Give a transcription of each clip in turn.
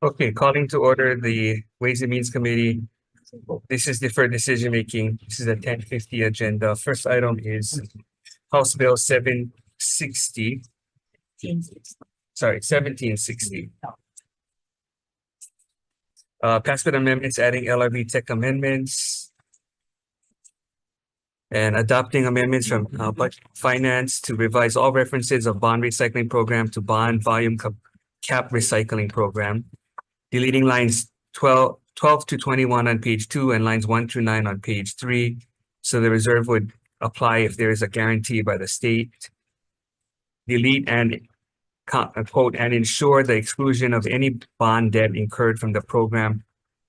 Okay, calling to order the Ways and Means Committee. This is deferred decision making. This is a 10:50 agenda. First item is House Bill 760. Sorry, 1760. Passed with amendments adding LRB tech amendments and adopting amendments from budget finance to revise all references of bond recycling program to bond volume cap recycling program. Deleting lines 12 to 21 on page 2 and lines 1 through 9 on page 3. So the reserve would apply if there is a guarantee by the state. Delete and quote, and ensure the exclusion of any bond debt incurred from the program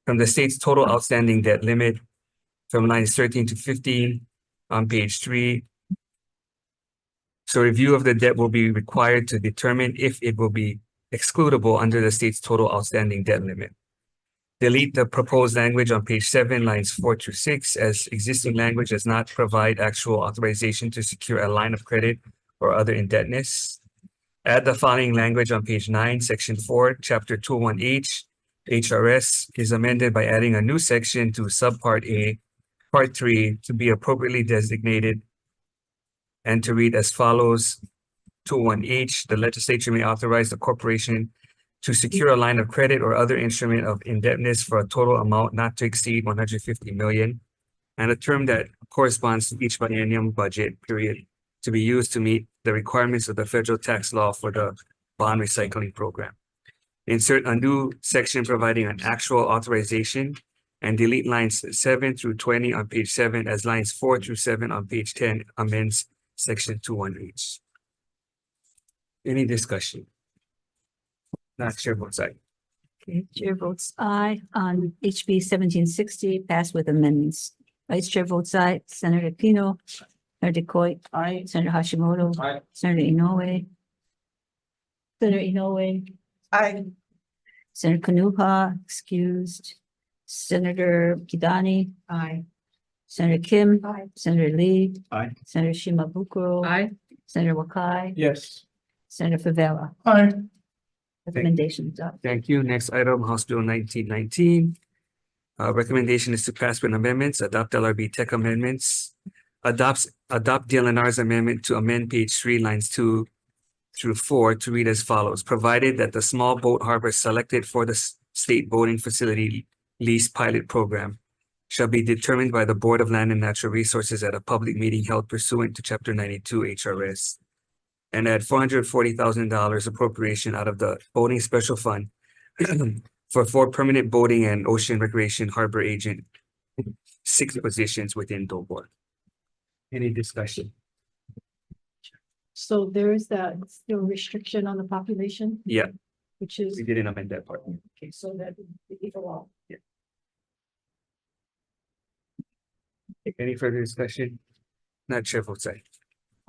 from the state's total outstanding debt limit from lines 13 to 15 on page 3. So review of the debt will be required to determine if it will be excludable under the state's total outstanding debt limit. Delete the proposed language on page 7, lines 4 through 6, as existing language does not provide actual authorization to secure a line of credit or other indebtedness. Add the following language on page 9, section 4, chapter 201H, HRS is amended by adding a new section to subpart A, part 3 to be appropriately designated and to read as follows. 201H, the legislature may authorize the corporation to secure a line of credit or other instrument of indebtedness for a total amount not to exceed 150 million and a term that corresponds to each biennium budget period to be used to meet the requirements of the federal tax law for the bond recycling program. Insert a new section providing an actual authorization and delete lines 7 through 20 on page 7 as lines 4 through 7 on page 10 amends section 21H. Any discussion? Not chair votes aye. Okay, chair votes aye on HB 1760, passed with amendments. Vice chair votes aye. Senator Pino, Senator Coit, Aye. Senator Hashimoto, Aye. Senator Inoue, Aye. Senator Kanuha, excused, Senator Kidani, Aye. Senator Kim, Aye. Senator Lee, Aye. Senator Shimabukuro, Aye. Senator Wakai, Yes. Senator Favela. Aye. Recommendations adopted. Thank you. Next item, House Bill 1919. Recommendation is to pass with amendments, adopt LRB tech amendments, adopt DLNR's amendment to amend page 3, lines 2 through 4 to read as follows. Provided that the small boat harbor selected for the state boating facility lease pilot program shall be determined by the Board of Land and Natural Resources at a public meeting held pursuant to Chapter 92 HRS. And add $440,000 appropriation out of the boating special fund for 4 permanent boating and ocean recreation harbor agent, 6 positions within DOBOR. Any discussion? So there is that still restriction on the population, Yeah, which is, we didn't amend that part. okay, so that the law. Any further discussion? Not chair votes aye.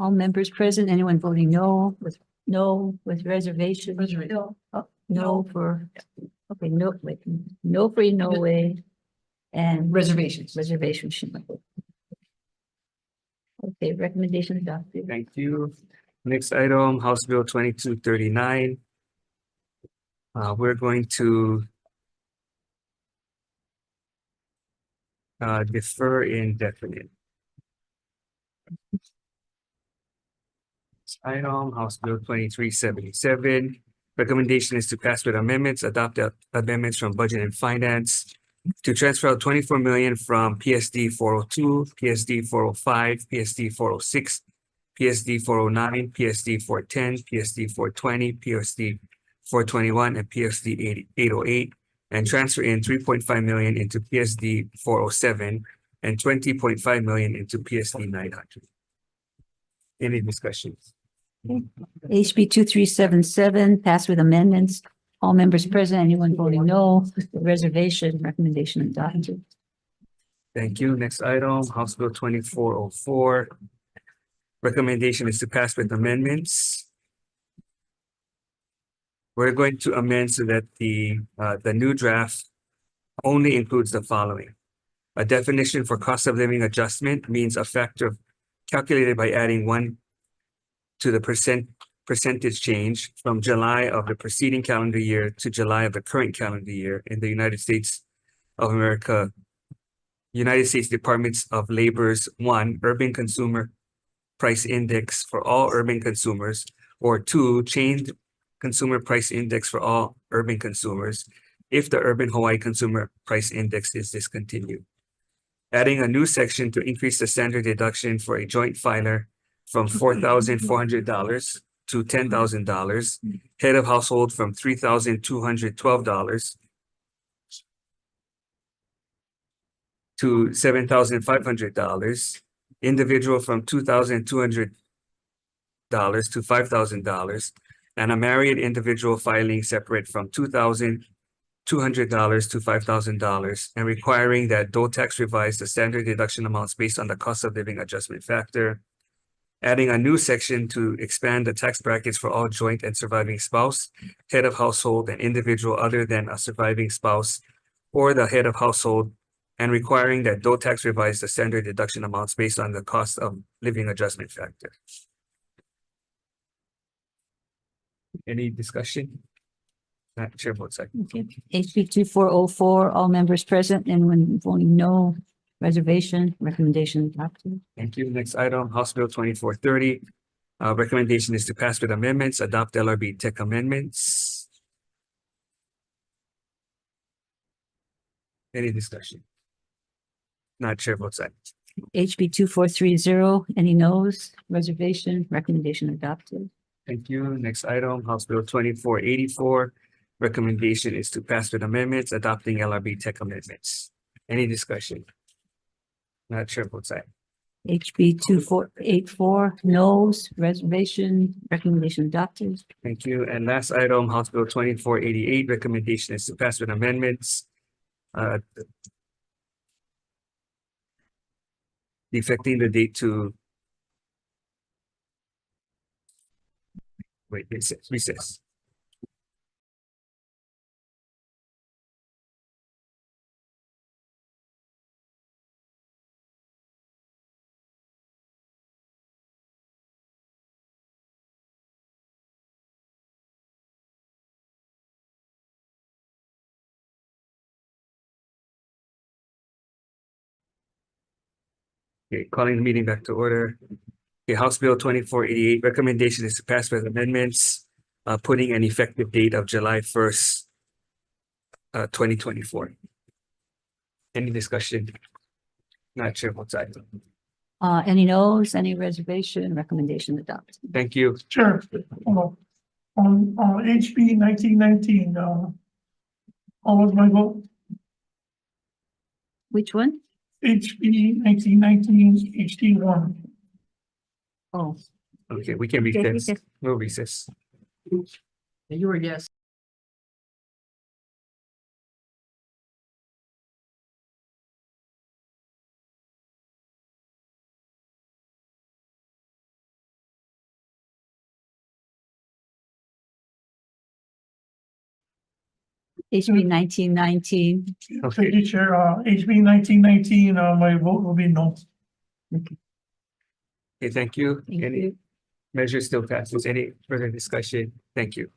All members present, anyone voting no with reservation? No. Oh, no for, okay, no, wait, no for Inoue and Reservations. reservation. Okay, recommendation adopted. Thank you. Next item, House Bill 2239. We're going to defer indefinite. Next item, House Bill 2377. Recommendation is to pass with amendments, adopt the amendments from Budget and Finance to transfer out 24 million from PSD 402, PSD 405, PSD 406, PSD 409, PSD 410, PSD 420, PSD 421, and PSD 808, and transfer in 3.5 million into PSD 407 and 20.5 million into PSD 900. Any discussions? HB 2377, passed with amendments. All members present, anyone voting no, with reservation, recommendation adopted. Thank you. Next item, House Bill 2404. Recommendation is to pass with amendments. We're going to amend so that the new draft only includes the following. A definition for cost of living adjustment means a factor calculated by adding 1 to the percentage change from July of the preceding calendar year to July of the current calendar year in the United States of America, United States Departments of Labor's one, Urban Consumer Price Index for all urban consumers, or two, Chained Consumer Price Index for all urban consumers, if the Urban Hawaii Consumer Price Index is discontinued. Adding a new section to increase the standard deduction for a joint filer from $4,400 to $10,000, head of household from $3,212 to $7,500, individual from $2,200 to $5,000, and a married individual filing separate from $2,200 to $5,000, and requiring that DOE tax revise the standard deduction amounts based on the cost of living adjustment factor. Adding a new section to expand the tax brackets for all joint and surviving spouse, head of household, and individual other than a surviving spouse or the head of household, and requiring that DOE tax revise the standard deduction amounts based on the cost of living adjustment factor. Any discussion? Not Chair votes aye. Okay. HB 2404, all members present and when voting no, reservation, recommendation adopted. Thank you. Next item, House Bill 2430. Recommendation is to pass with amendments, adopt LRB tech amendments. Any discussion? Not Chair votes aye. HB 2430, any noes, reservation, recommendation adopted. Thank you. Next item, House Bill 2484. Recommendation is to pass with amendments, adopting LRB tech amendments. Any discussion? Not Chair votes aye. HB 2484, noes, reservation, recommendation adopted. Thank you. And last item, House Bill 2488. Recommendation is to pass with amendments. Defecting the date to recess. Okay, calling the meeting back to order. Okay, House Bill 2488, recommendation is to pass with amendments, putting an effective date of July 1st, 2024. Any discussion? Not Chair votes aye. Any noes, any reservation, recommendation adopted. Thank you. Sure, hold on HB 1919, how was my vote? Which one? HB 1919, HD 1. Oh, Okay, we can Okay, recess. recess. No recess. You were yes. HB 1919. Okay. Thank you, Chair, HB 1919, my vote will be no. Okay, thank you. Thank Any you. measure still passes. Any further discussion? Thank you.